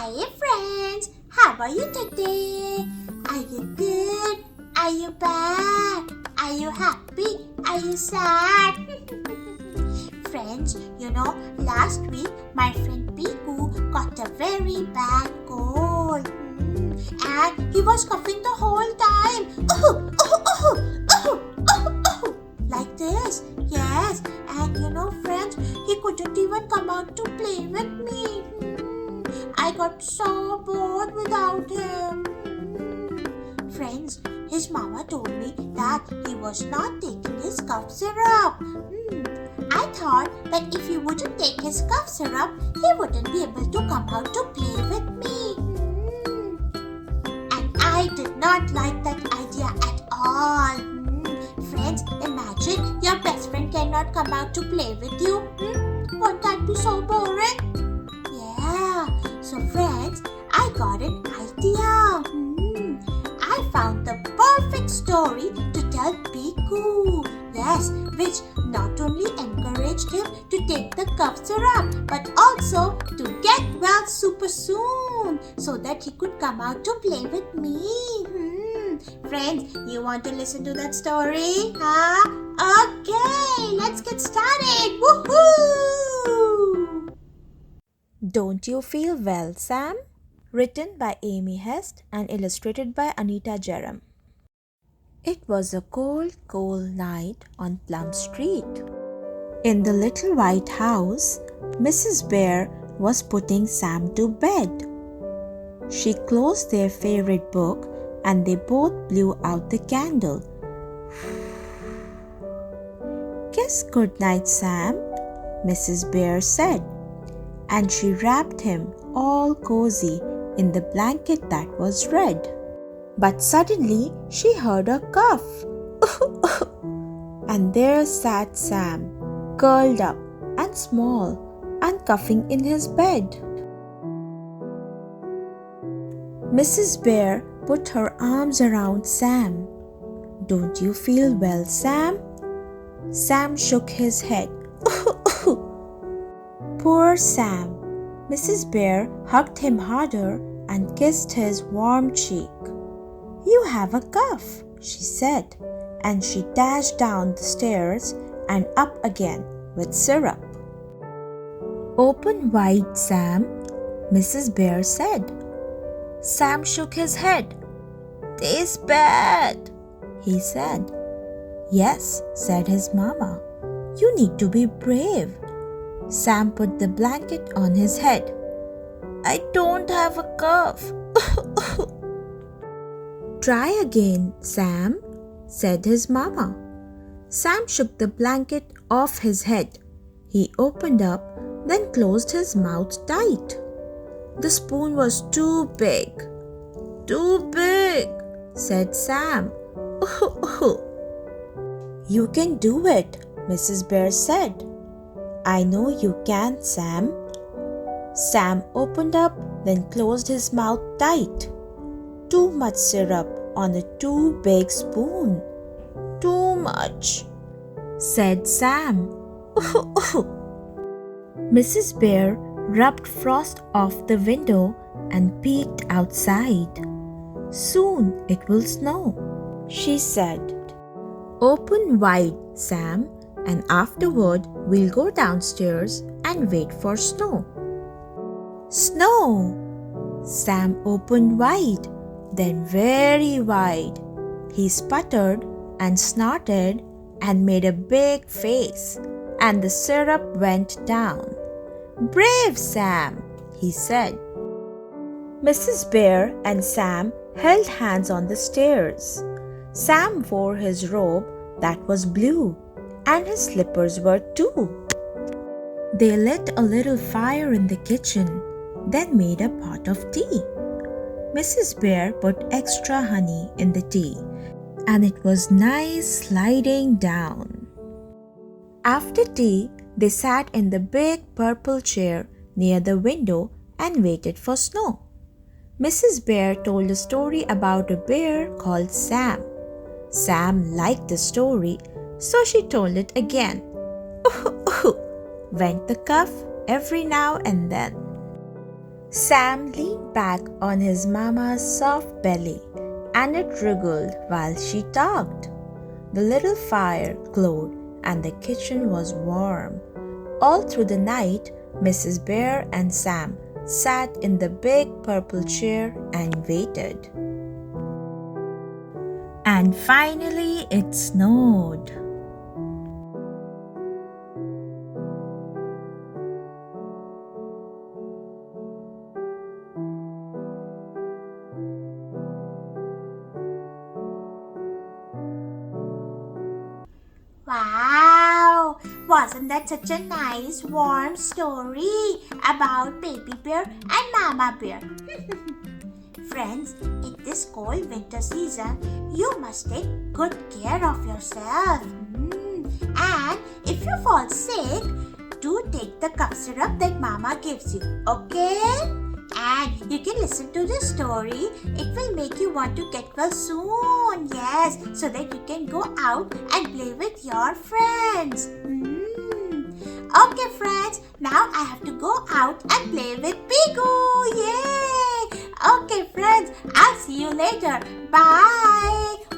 Hi friends, how are you today? Are you good? Are you bad? Are you happy? Are you sad? Friends, last week my friend Peeku got a very bad cold. And he was coughing the whole time. Like this. Yes, and friends, he couldn't even come out to play with me. I got so bored without him. Friends, his mama told me that he was not taking his cough syrup. I thought that if he wouldn't take his cough syrup, he wouldn't be able to come out to play with me. And I did not like that idea at all. Friends, imagine your best friend cannot come out to play with you. Won't that be so boring? Yeah, so friends, I got an idea. I found the perfect story to tell Peeku. Yes, which not only encouraged him to take the cough syrup, but also to get well super soon so that he could come out to play with me. Friends, you want to listen to that story? Huh? Okay, let's get started. Woohoo! Don't You Feel Well, Sam? Written by Amy Hest and illustrated by Anita Jerem. It was a cold, cold night on Plum Street. In the little white house, Mrs. Bear was putting Sam to bed. She closed their favorite book and they both blew out the candle. "Kiss goodnight, Sam," Mrs. Bear said, and she wrapped him all cozy in the blanket that was red. But suddenly she heard a cough. And there sat Sam, curled up and small and coughing in his bed. Mrs. Bear put her arms around Sam. "Don't you feel well, Sam?" Sam shook his head. Poor Sam. Mrs. Bear hugged him harder and kissed his warm cheek. "You have a cough," she said, and she dashed down the stairs and up again with syrup. "Open wide, Sam," Mrs. Bear said. Sam shook his head. "Tastes bad," he said. "Yes," said his mama. "You need to be brave." Sam put the blanket on his head. "I don't have a cough." "Try again, Sam," said his mama. Sam shook the blanket off his head. He opened up, then closed his mouth tight. The spoon was too big. "Too big," said Sam. "You can do it," Mrs. Bear said. "I know you can, Sam." Sam opened up, then closed his mouth tight. Too much syrup on a too big spoon. "Too much," said Sam. Mrs. Bear rubbed frost off the window and peeked outside. "Soon it will snow," she said. "Open wide, Sam, and afterward we'll go downstairs and wait for snow." "Snow!" Sam opened wide, then very wide. He sputtered and snorted and made a big face, and the syrup went down. "Brave Sam," he said. Mrs. Bear and Sam held hands on the stairs. Sam wore his robe that was blue, and his slippers were too. They lit a little fire in the kitchen, then made a pot of tea. Mrs. Bear put extra honey in the tea, and it was nice sliding down. After tea, they sat in the big purple chair near the window and waited for snow. Mrs. Bear told a story about a bear called Sam. Sam liked the story, so she told it again. Went the cough every now and then. Sam leaned back on his mama's soft belly and it wriggled while she talked. The little fire glowed and the kitchen was warm. All through the night, Mrs. Bear and Sam sat in the big purple chair and waited. And finally, it snowed. Wow! Wasn't that such a nice, warm story about Baby Bear and Mama Bear? Friends, in this cold winter season, you must take good care of yourself. And if you fall sick, do take the cough syrup that Mama gives you, okay? And you can listen to the story. It will make you want to get well soon. Yes, so that you can go out and play with your friends. Okay, friends. Now I have to go out and play with Peeku. Yay! Okay, friends. I'll see you later. Bye.